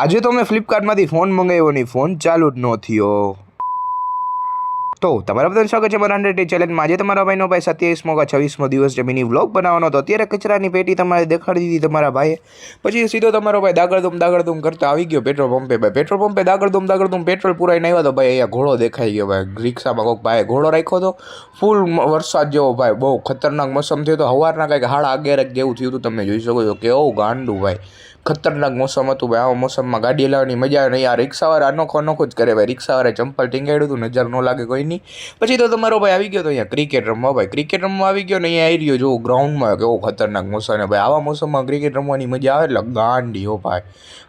આજે તો મેં ફ્લિપકાર્ટમાંથી ફોન મંગાવ્યો નહીં, ફોન ચાલુ જ ન થયો. તો તમારા બધાનું સ્વાગત છે મારા 100 ચેલેન્જમાં. આજે તમારા ભાઈનો ભાઈ 27મો કે 26મો દિવસ છે. મિની વ્લોગ બનાવવાનો હતો. અત્યારે કચરાની પેટી તમારે દેખાડી દીધી તમારા ભાઈએ. પછી સીધો તમારો ભાઈ દાગડધૂમ કરતા આવી ગયો પેટ્રોલ પંપે. ભાઈ પેટ્રોલ પંપે દાગડધૂમ પેટ્રોલ પુરાઈને આવ્યા તો ભાઈ અહીંયા ઘોડો દેખાઈ ગયો. ભાઈ રિક્ષામાં કોઈક ભાઈ ઘોડો રાખ્યો હતો. ફૂલ વરસાદ જેવો ભાઈ, બહુ ખતરનાક મોસમ થયો તો. સવારના કંઈક 11:30 જેવું થયું હતું. તમે જોઈ શકો છો કેવું ગાંડું ભાઈ, ખતરનાક મોસમ હતું ભાઈ. આવા મોસમમાં ગાડી લાવવાની મજા આવે નહીં. આ રિક્ષાવાળા અનોખો જ કરે ભાઈ. રિક્ષાવાળાએ ચંપલ ટીંગાડ્યું હતું, નજર ન લાગે કોઈની. પછી તો તમારો ભાઈ આવી ગયો તો અહીંયા ક્રિકેટ રમવા. ભાઈ ક્રિકેટ રમવા આવી ગયો ને અહીંયા આવી રહ્યો જો ગ્રાઉન્ડમાં, કેવો ખતરનાક મોસમ ને ભાઈ. આવા મોસમમાં ક્રિકેટ રમવાની મજા આવે એટલે ગાંડી હો ભાઈ.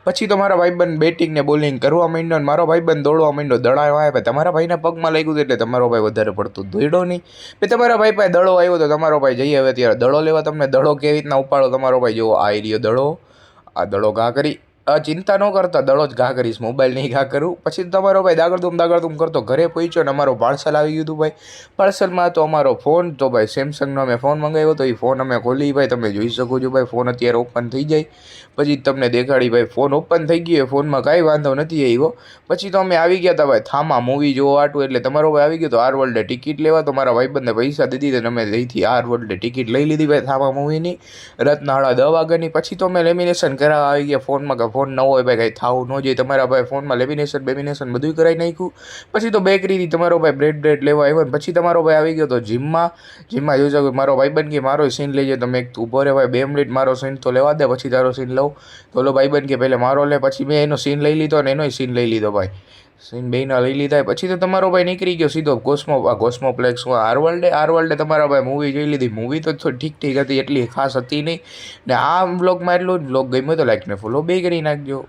પછી તો મારા ભાઈબંધ બેટિંગ ને બોલિંગ કરવા માંડ્યો ને મારો ભાઈબંધ દોડવા માંડ્યો. દડાયો આવે ભાઈ, તમારા ભાઈના પગમાં લાગ્યું હતું એટલે તમારો ભાઈ વધારે પડતું દોડ્યો નહીં. પછી તમારા ભાઈ પાસે દડો આવ્યો તો તમારો ભાઈ જઈ હવે ત્યારે દડો લેવા. તમને દડો કેવી રીતના ઉપાડો તમારો ભાઈ જો આ રહ્યો દડો. આ દડો ઘા કરી, ચિંતા ન કરતા, દડો જ ઘા કરીશ, મોબાઈલ નહીં ઘા કરું. પછી તમારો ભાઈ દાગડધૂમ કરતો ઘરે પહોંચ્યો ને અમારો પાર્સલ આવી ગયું હતું ભાઈ. પાર્સલમાં તો અમારો ફોન, તો ભાઈ સેમસંગનો અમે ફોન મંગાવ્યો તો એ ફોન અમે ખોલી ભાઈ. તમે જોઈ શકો છો ભાઈ, ફોન અત્યારે ઓપન થઈ જાય પછી તમને દેખાડી ભાઈ. ફોન ઓપન થઈ ગયો, ફોનમાં કાંઈ વાંધો નથી આવ્યો. પછી તો અમે આવી ગયા હતા ભાઈ થામા મૂવી જોવા આટું. એટલે તમારો ભાઈ આવી ગયો તો આર વર્લ્ડે ટિકિટ લેવા. તો મારા ભાઈબંધને પૈસા દીધી તો અમે અહીંથી આર વર્લ્ડે ટિકિટ લઈ લીધી ભાઈ થામા મૂવીની રાતના 10:30 વાગ્યાની. પછી તો અમે લેમિનેશન કરાવવા આવી ગયા ફોનમાં, કે ફોન ન હોય ભાઈ કાંઈ થાવું ન જોઈએ. તમારા ભાઈ ફોનમાં લેમિનેશન બધું કરાવી નાખ્યું. પછી તો બેકરીથી તમારો ભાઈ બ્રેડ લેવા આવ્યો ને પછી તમારો ભાઈ આવી ગયો તો જીમમાં જોઈ શકો. મારો ભાઈબંધ કે મારો સીન લઈ જાય. તમે એક ઊભો રહે ભાઈ 2 મિનિટ, મારો સીન તો લેવા દે પછી તારો સીન લઉં. તો ઓલો ભાઈબંધ કે પહેલાં મારો લે. પછી મેં એનો સીન લઈ લીધો અને એનોય સીન લઈ લીધો ભાઈ. સીન બેયના લઈ લીધા. પછી તો તમારો ભાઈ નીકળી ગયો સીધો કોસ્મોપ્લેક્સ આર વર્લ્ડે તમારા ભાઈ મૂવી જોઈ લીધી. મૂવી તો ઠીક હતી, એટલી ખાસ હતી નહીં. ને આ બ્લોગમાં એટલું જ. બ્લોગ ગમ્યો તો લાઈક ને ફોલો બે કરી નાખજો.